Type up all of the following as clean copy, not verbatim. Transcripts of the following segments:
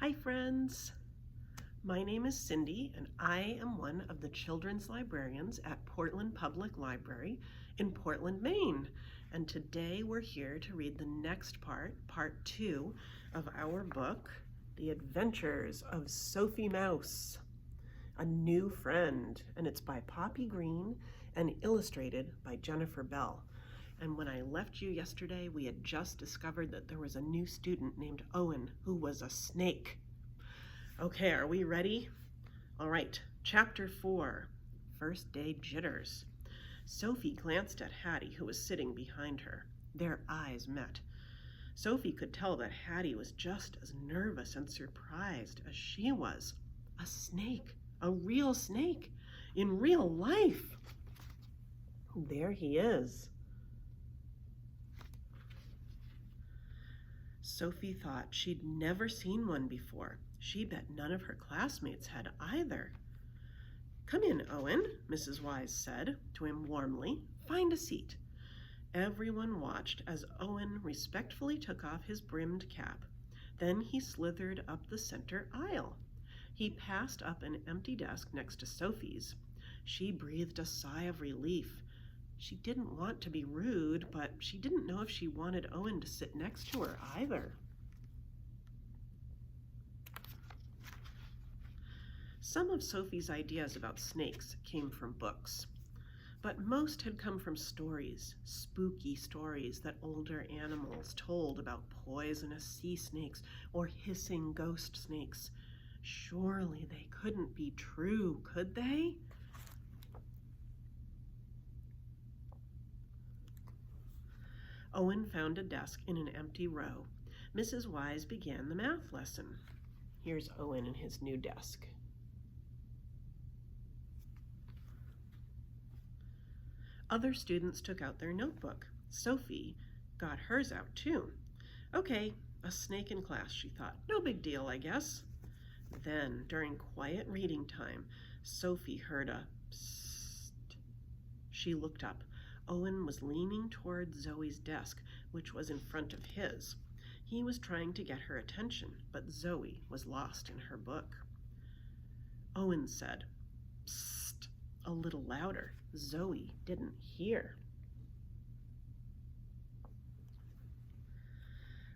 Hi friends, my name is Cindy and I am one of the children's librarians at Portland Public Library in Portland, Maine. And today we're here to read the next part 2 of our book, The Adventures of Sophie Mouse, A New Friend. And it's by Poppy Green and illustrated by Jennifer Bell. And when I left you yesterday, we had just discovered that there was a new student named Owen who was a snake. Okay, are we ready? All right, chapter 4, First Day Jitters. Sophie glanced at Hattie, who was sitting behind her. Their eyes met. Sophie could tell that Hattie was just as nervous and surprised as she was. A snake, a real snake, in real life. There he is. Sophie thought she'd never seen one before. She bet none of her classmates had either. "Come in, Owen," Mrs. Wise said to him warmly. "Find a seat." Everyone watched as Owen respectfully took off his brimmed cap. Then he slithered up the center aisle. He passed up an empty desk next to Sophie's. She breathed a sigh of relief. She didn't want to be rude, but she didn't know if she wanted Owen to sit next to her either. Some of Sophie's ideas about snakes came from books, but most had come from stories, spooky stories that older animals told about poisonous sea snakes or hissing ghost snakes. Surely they couldn't be true, could they? Owen found a desk in an empty row. Mrs. Wise began the math lesson. Here's Owen in his new desk. Other students took out their notebook. Sophie got hers out too. Okay, a snake in class, she thought. No big deal, I guess. Then, during quiet reading time, Sophie heard a psst. She looked up. Owen was leaning toward Zoe's desk, which was in front of his. He was trying to get her attention, but Zoe was lost in her book. Owen said, "Psst," a little louder. Zoe didn't hear.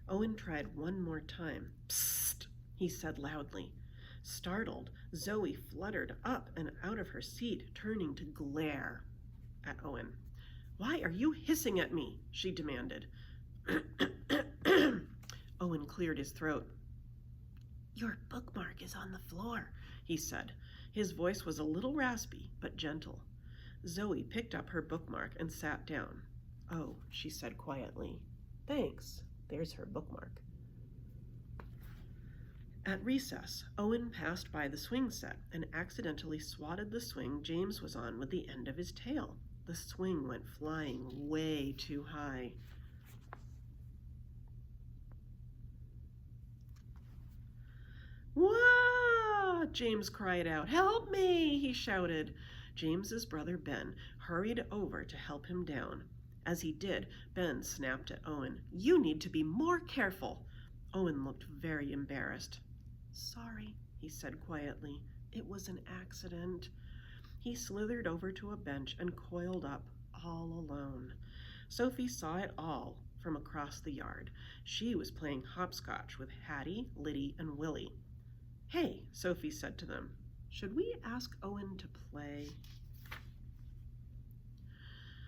Owen tried one more time. "Psst," he said loudly. Startled, Zoe fluttered up and out of her seat, turning to glare at Owen. "Why are you hissing at me?" she demanded. Owen cleared his throat. "Your bookmark is on the floor," he said. His voice was a little raspy, but gentle. Zoe picked up her bookmark and sat down. "Oh," she said quietly. "Thanks. There's her bookmark." At recess, Owen passed by the swing set and accidentally swatted the swing James was on with the end of his tail. The swing went flying way too high. "Wah!" James cried out. "Help me!" he shouted. James's brother Ben hurried over to help him down. As he did, Ben snapped at Owen. "You need to be more careful." Owen looked very embarrassed. "Sorry," he said quietly. "It was an accident." He slithered over to a bench and coiled up all alone. Sophie saw it all from across the yard. She was playing hopscotch with Hattie, Liddy, and Willie. "Hey," Sophie said to them, "should we ask Owen to play?"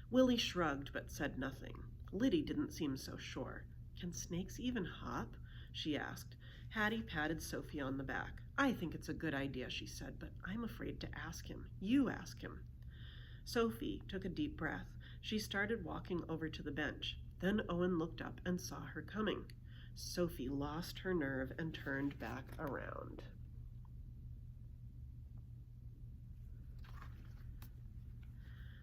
Willie shrugged but said nothing. Liddy didn't seem so sure. "Can snakes even hop?" she asked. Hattie patted Sophie on the back. "I think it's a good idea," she said, "but I'm afraid to ask him. You ask him." Sophie took a deep breath. She started walking over to the bench. Then Owen looked up and saw her coming. Sophie lost her nerve and turned back around.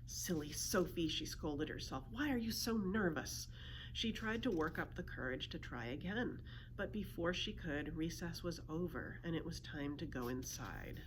"Silly Sophie," she scolded herself. "Why are you so nervous?" She tried to work up the courage to try again, but before she could, recess was over and it was time to go inside.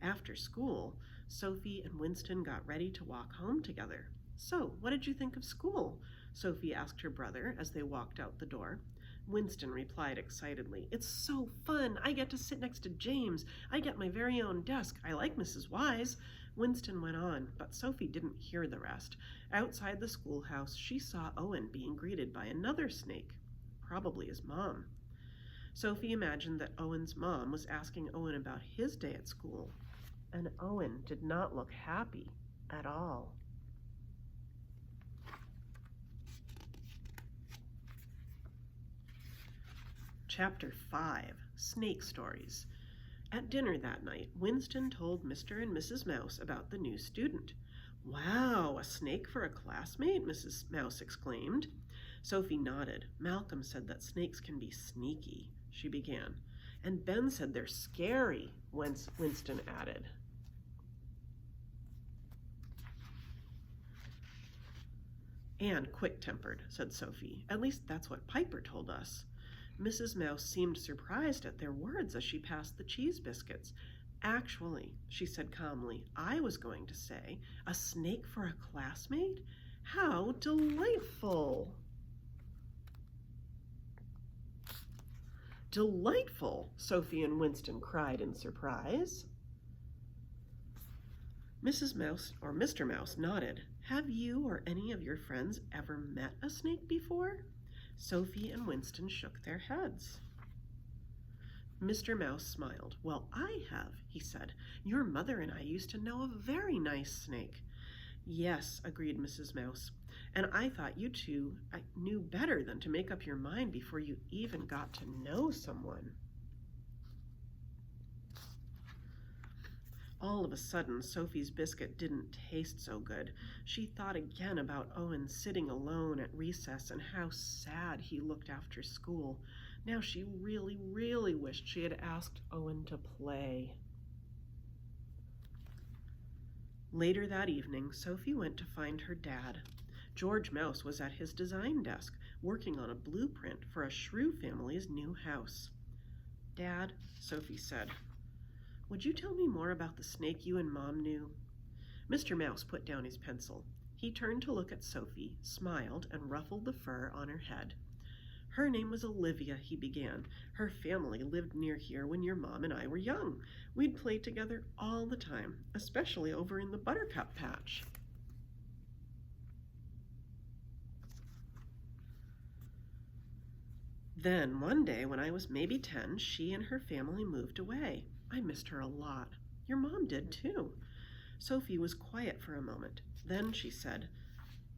After school, Sophie and Winston got ready to walk home together. "So, what did you think of school?" Sophie asked her brother as they walked out the door. Winston replied excitedly, "It's so fun! I get to sit next to James. I get my very own desk. I like Mrs. Wise." Winston went on, but Sophie didn't hear the rest. Outside the schoolhouse, she saw Owen being greeted by another snake, probably his mom. Sophie imagined that Owen's mom was asking Owen about his day at school, and Owen did not look happy at all. Chapter 5, Snake Stories. At dinner that night, Winston told Mr. and Mrs. Mouse about the new student. "Wow, a snake for a classmate?" Mrs. Mouse exclaimed. Sophie nodded. "Malcolm said that snakes can be sneaky," she began. "And Ben said they're scary," Winston added. "And quick-tempered," said Sophie. "At least that's what Piper told us." Mrs. Mouse seemed surprised at their words as she passed the cheese biscuits. "Actually," she said calmly, "I was going to say, a snake for a classmate? How delightful!" "Delightful!" Sophie and Winston cried in surprise. Mrs. Mouse or Mr. Mouse nodded. "Have you or any of your friends ever met a snake before?" Sophie and Winston shook their heads. Mr. Mouse smiled. "Well, I have," he said. "Your mother and I used to know a very nice snake." "Yes," agreed Mrs. Mouse. "And I thought you two knew better than to make up your mind before you even got to know someone." All of a sudden, Sophie's biscuit didn't taste so good. She thought again about Owen sitting alone at recess and how sad he looked after school. Now she really, really wished she had asked Owen to play. Later that evening, Sophie went to find her dad. George Mouse was at his design desk, working on a blueprint for a shrew family's new house. "Dad," Sophie said, "would you tell me more about the snake you and Mom knew?" Mr. Mouse put down his pencil. He turned to look at Sophie, smiled, and ruffled the fur on her head. "Her name was Olivia," he began. "Her family lived near here when your mom and I were young. We'd play together all the time, especially over in the buttercup patch." "Then one day when I was maybe 10, she and her family moved away. I missed her a lot. Your mom did too." Sophie was quiet for a moment. Then she said,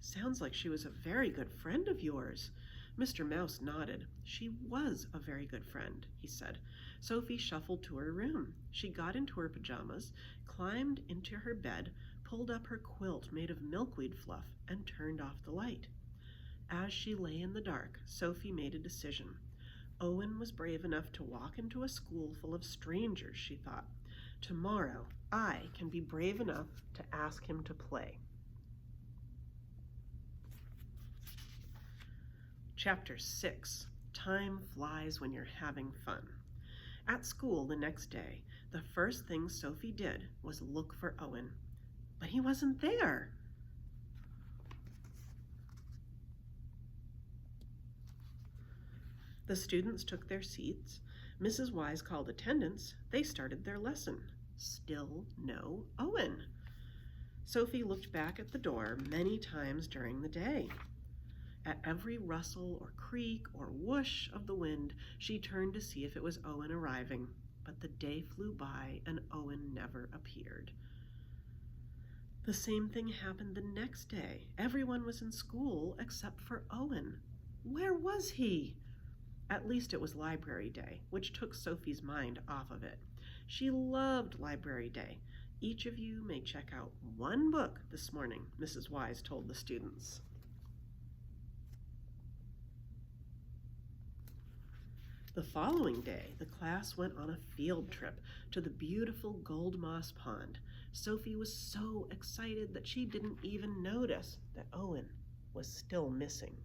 "Sounds like she was a very good friend of yours." Mr. Mouse nodded. "She was a very good friend," he said. Sophie shuffled to her room. She got into her pajamas, climbed into her bed, pulled up her quilt made of milkweed fluff, and turned off the light. As she lay in the dark, Sophie made a decision. Owen was brave enough to walk into a school full of strangers, she thought. Tomorrow, I can be brave enough to ask him to play. Chapter 6, Time Flies When You're Having Fun. At school the next day, the first thing Sophie did was look for Owen. But he wasn't there. The students took their seats. Mrs. Wise called attendance. They started their lesson. Still no Owen. Sophie looked back at the door many times during the day. At every rustle or creak or whoosh of the wind, she turned to see if it was Owen arriving. But the day flew by and Owen never appeared. The same thing happened the next day. Everyone was in school except for Owen. Where was he? At least it was library day, which took Sophie's mind off of it. She loved library day. Each of you may check out one book this morning, Mrs. Wise told the students. The following day, the class went on a field trip to the beautiful Gold Moss Pond. Sophie was so excited that she didn't even notice that Owen was still missing.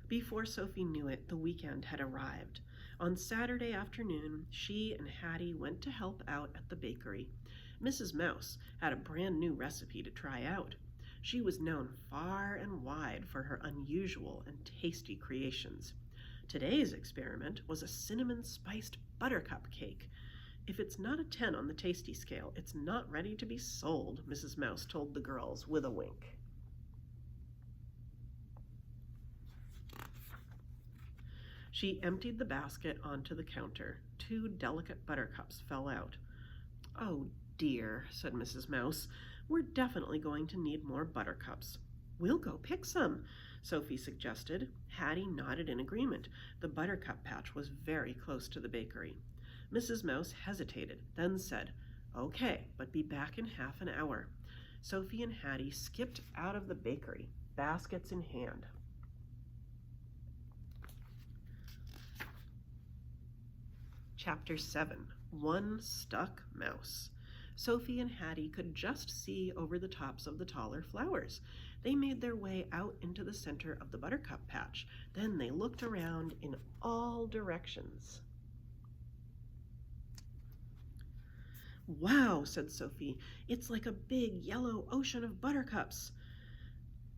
Before Sophie knew it, the weekend had arrived. On Saturday afternoon, she and Hattie went to help out at the bakery. Mrs. Mouse had a brand new recipe to try out. She was known far and wide for her unusual and tasty creations. Today's experiment was a cinnamon-spiced buttercup cake. If it's not a 10 on the tasty scale, it's not ready to be sold, Mrs. Mouse told the girls with a wink. She emptied the basket onto the counter. 2 delicate buttercups fell out. "Oh dear," said Mrs. Mouse. "We're definitely going to need more buttercups." "We'll go pick some," Sophie suggested. Hattie nodded in agreement. The buttercup patch was very close to the bakery. Mrs. Mouse hesitated, then said, "Okay, but be back in half an hour." Sophie and Hattie skipped out of the bakery, baskets in hand. Chapter 7. One Stuck Mouse. Sophie and Hattie could just see over the tops of the taller flowers. They made their way out into the center of the buttercup patch. Then they looked around in all directions. "Wow," said Sophie, "it's like a big yellow ocean of buttercups."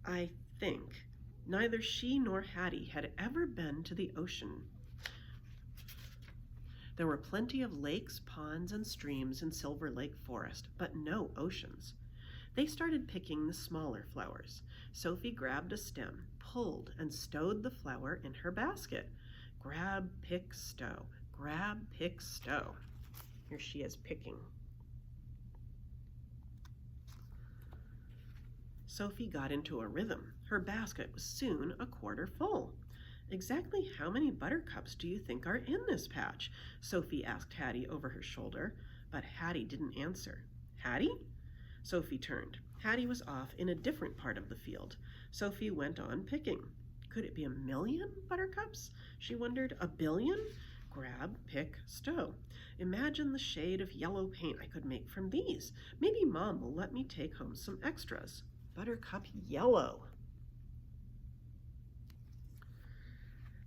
I think neither she nor Hattie had ever been to the ocean. There were plenty of lakes, ponds, and streams in Silver Lake Forest, but no oceans. They started picking the smaller flowers. Sophie grabbed a stem, pulled, and stowed the flower in her basket. Grab, pick, stow. Grab, pick, stow. Here she is picking. Sophie got into a rhythm. Her basket was soon a quarter full. "Exactly how many buttercups do you think are in this patch?" Sophie asked Hattie over her shoulder, but Hattie didn't answer. "Hattie?" Sophie turned. Hattie was off in a different part of the field. Sophie went on picking. Could it be 1,000,000 buttercups? She wondered. 1,000,000,000? Grab, pick, stow. Imagine the shade of yellow paint I could make from these. Maybe Mom will let me take home some extras. Buttercup yellow.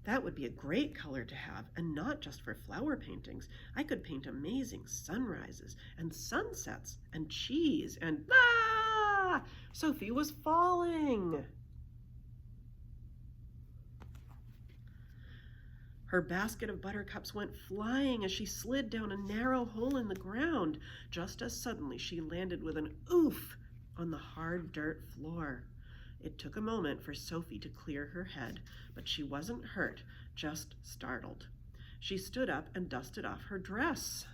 That would be a great color to have, and not just for flower paintings. I could paint amazing sunrises and sunsets and cheese and Sophie was falling. Her basket of buttercups went flying as she slid down a narrow hole in the ground. Just as suddenly she landed with an oof on the hard dirt floor. It took a moment for Sophie to clear her head, but she wasn't hurt, just startled. She stood up and dusted off her dress.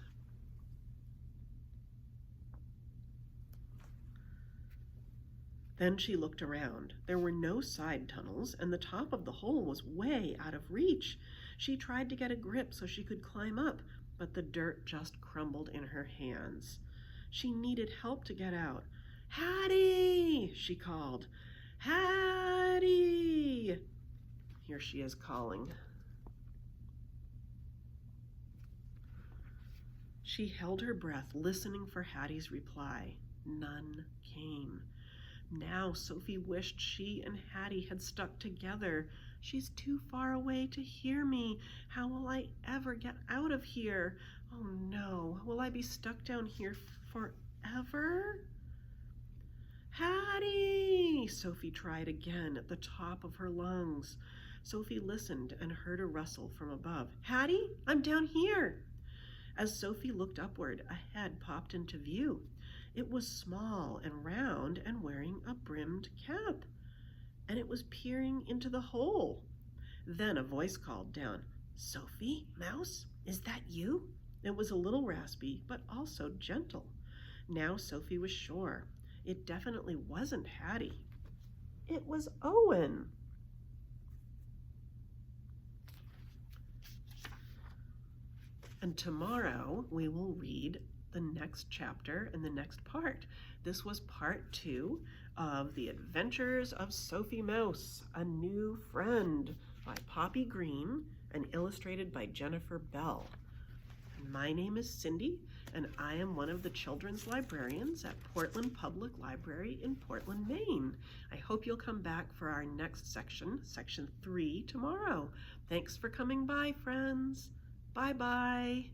Then she looked around. There were no side tunnels, and the top of the hole was way out of reach. She tried to get a grip so she could climb up, but the dirt just crumbled in her hands. She needed help to get out. "Hattie!" she called. "Hattie!" Here she is calling. She held her breath, listening for Hattie's reply. None came. Now Sophie wished she and Hattie had stuck together. "She's too far away to hear me. How will I ever get out of here? Oh no, will I be stuck down here forever?" "Hattie!" Sophie tried again at the top of her lungs. Sophie listened and heard a rustle from above. "Hattie, I'm down here." As Sophie looked upward, a head popped into view. It was small and round and wearing a brimmed cap, and it was peering into the hole. Then a voice called down, "Sophie Mouse, is that you?" It was a little raspy, but also gentle. Now Sophie was sure. It definitely wasn't Hattie. It was Owen. And tomorrow we will read the next chapter and the next part. This was part 2 of The Adventures of Sophie Mouse, A New Friend by Poppy Green and illustrated by Jennifer Bell. My name is Cindy, and I am one of the children's librarians at Portland Public Library in Portland, Maine. I hope you'll come back for our next section, Section 3, tomorrow. Thanks for coming by, friends. Bye-bye.